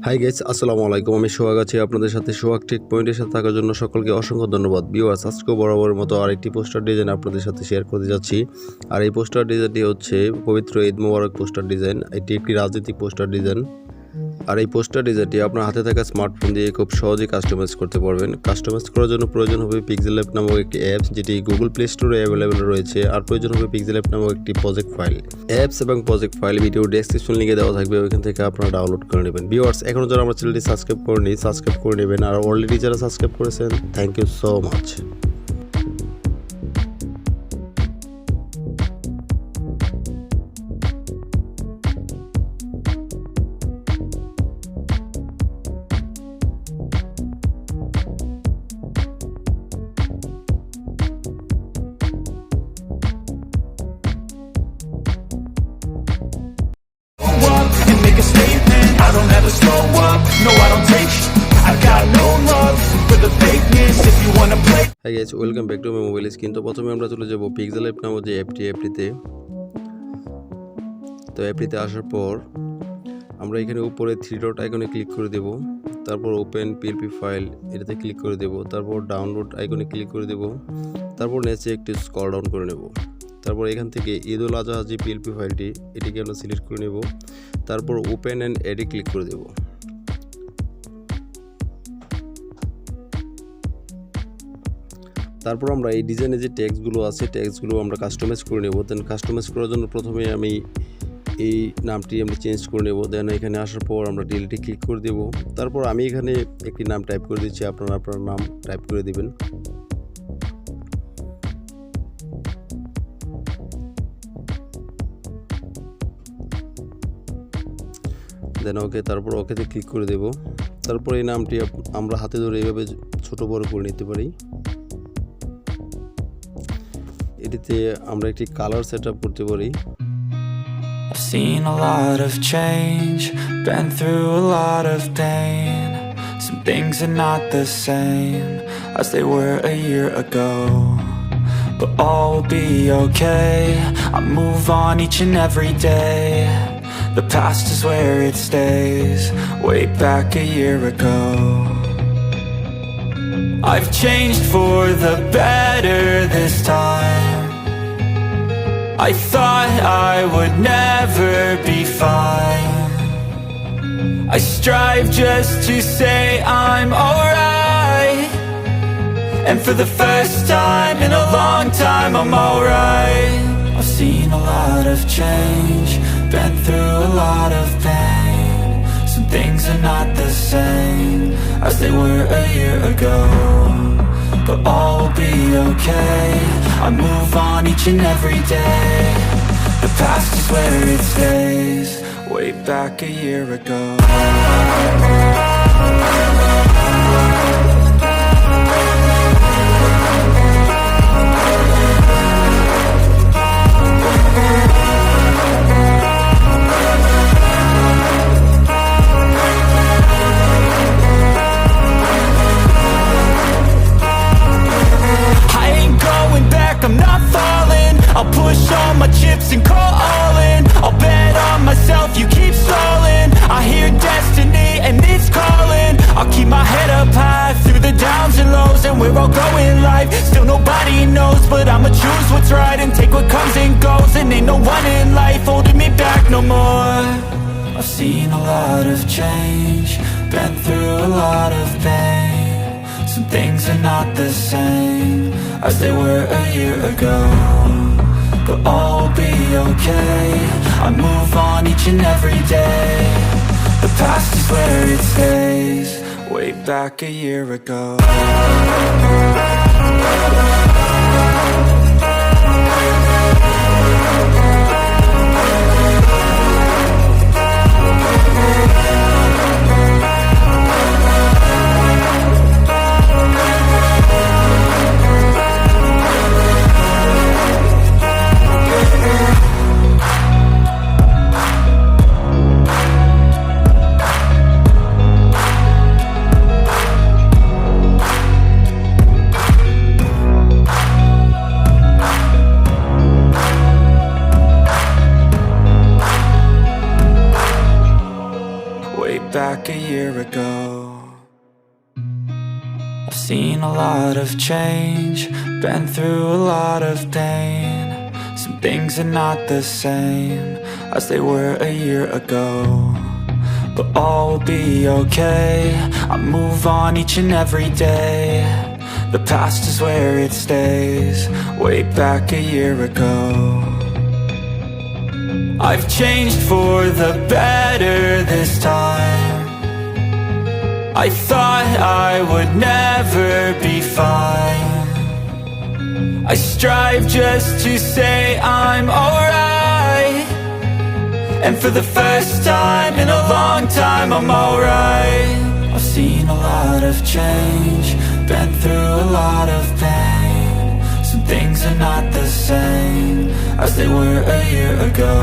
Hi guys, আসসালামু আলাইকুম। আমি সোহাগ আছি আপনাদের সাথে। সোহাগ টেক পয়েন্টের সাথে থাকার জন্য সকলকে অসংখ্য ধন্যবাদ। ভিউয়ার্স, আজকেও বরাবরের মতো আরেকটি পোস্টার ডিজাইন আপনাদের সাথে শেয়ার করতে যাচ্ছি। আর এই পোস্টার ডিজাইনটি হচ্ছে পবিত্র ঈদ মুবারক পোস্টার ডিজাইন। এটি একটি রাজনৈতিক পোস্টার ডিজাইন। আর এই পোস্টার ডিজাইনটি আপনার হাতে থাকা স্মার্টফোন দিয়ে খুব সহজেই কাস্টমাইজ করতে পারবেন। কাস্টমাইজ করার জন্য প্রয়োজন হবে PixlLab নামক একটি অ্যাপস, যেটি গুগল প্লে স্টোরে অ্যাভেলেবেল রয়েছে। আর প্রয়োজন হবে PixlLab নামক একটি প্রজেক্ট ফাইল। অ্যাপস এবং প্রজেক্ট ফাইল ভিডিও ডেসক্রিপশন লিঙ্কে দেওয়া থাকবে, ওইখান থেকে আপনারা ডাউনলোড করে নেবেন। ভিউয়ার্স, এখনও যারা আমার চ্যানেলটি সাবস্ক্রাইব করেনি, সাবস্ক্রাইব করে নেবেন। আর অলরেডি যারা সাবস্ক্রাইব করেছেন, thank you so much. And make a statement. I don't ever slow up. No, I don't take sh- I got no love for the fakeness. If you wanna play. Hi guys, welcome back to my mobile screen. তো প্রথমে আমরা চলে যাব PixlLab নামক যে অ্যাপটিতে। তো অ্যাপটিতে আসার পর আমরা এখানে উপরে 3 ডট আইকনে ক্লিক করে দেব। তারপর ওপেন PLP ফাইল এটাতে ক্লিক করে দেব। তারপর ডাউনলোড আইকনে ক্লিক করে দেব। তারপর নিচে একটু স্ক্রল ডাউন করে নেব। তারপর এখান থেকে ঈদ উল আজহা যে PLP ফাইলটি, এটিকে আমরা সিলেক্ট করে নেব। তারপর ওপেন অ্যান্ড এডে ক্লিক করে দেব। তারপর আমরা এই ডিজাইনে যে ট্যাগসগুলো আছে, ট্যাগসগুলো আমরা কাস্টমাইজ করে নেব। দেন কাস্টমাইজ করার জন্য প্রথমে আমি এই নামটি আমরা চেঞ্জ করে নেব। দেন এখানে আসার পর আমরা ডিলিটে ক্লিক করে দেব। তারপর আমি এখানে একটি নাম টাইপ করে দিচ্ছি, আপনারা আপনার নাম টাইপ করে দেবেন। দেন ওকে, তারপর ওকেতে ক্লিক করে দেব। তারপর এই নামটি আমরা হাতে ধরে এইভাবে ছোট বড় করে নিতে পারি। এটিতে আমরা একটি কালার সেট আপ করতে পারি। I've seen a lot of change, been through a lot of pain. Some things are not the same as they were a year ago, but all will be okay. I move on each and every day. The past is where it stays, way back a year ago. I've changed for the better this time. I thought I would never be fine. I strive just to say I'm alright, and for the first time in a long time I'm alright. I've seen a lot of change, been through a lot of pain. Some things are not the same as they were a year ago, but all will be okay. I move on each and every day. The past is where it stays, way back a year ago. I'm not falling. I'll push all my chips and call all in. I'll bet on myself, you keep stalling. I hear destiny and it's calling. I'll keep my head up high through the downs and lows, and we're all going life. Still nobody knows, but I'ma choose what's right and take what comes and goes. And ain't no one in life holding me back no more. I've seen a lot of change, been through a lot of pain. Some things are not the same as they were a year ago, but all will be okay. I move on each and every day. The past is where it stays, way back a year ago. back a year ago. I've seen a lot of change, been through a lot of pain. Some things are not the same as they were a year ago, but all will be okay. I move on each and every day. The past is where it stays, way back a year ago. I've changed for the better this time. I thought I would never be fine. I strive just to say I'm alright, and for the first time in a long time I'm alright. I've seen a lot of change, been through a lot of pain. Some things are not the same as they were a year ago,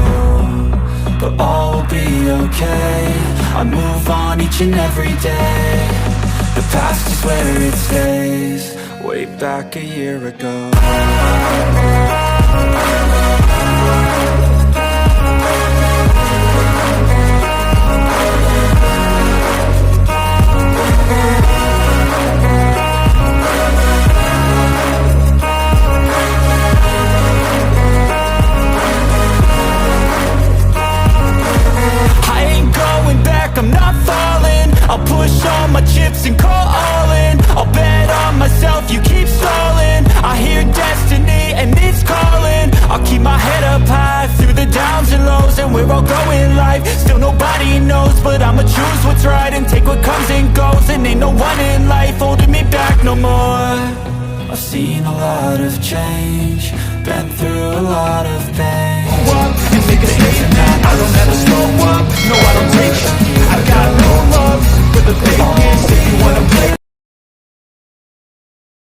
but all will be okay. I move on each and every day. The past is where it stays, way back a year ago. I'm not falling, I'll push all my chips and call all in. I'll bet on myself, you keep stalling. I hear destiny and it's calling. I'll keep my head up high through the downs and lows, and we're all going life. Still nobody knows, but I'ma choose what's right and take what comes and goes. And ain't no one in life holding me back no more. I've seen a lot of change, been through a lot of pain. And make a statement, I don't ever slow up. No, I don't take shit. I got no love for the pain.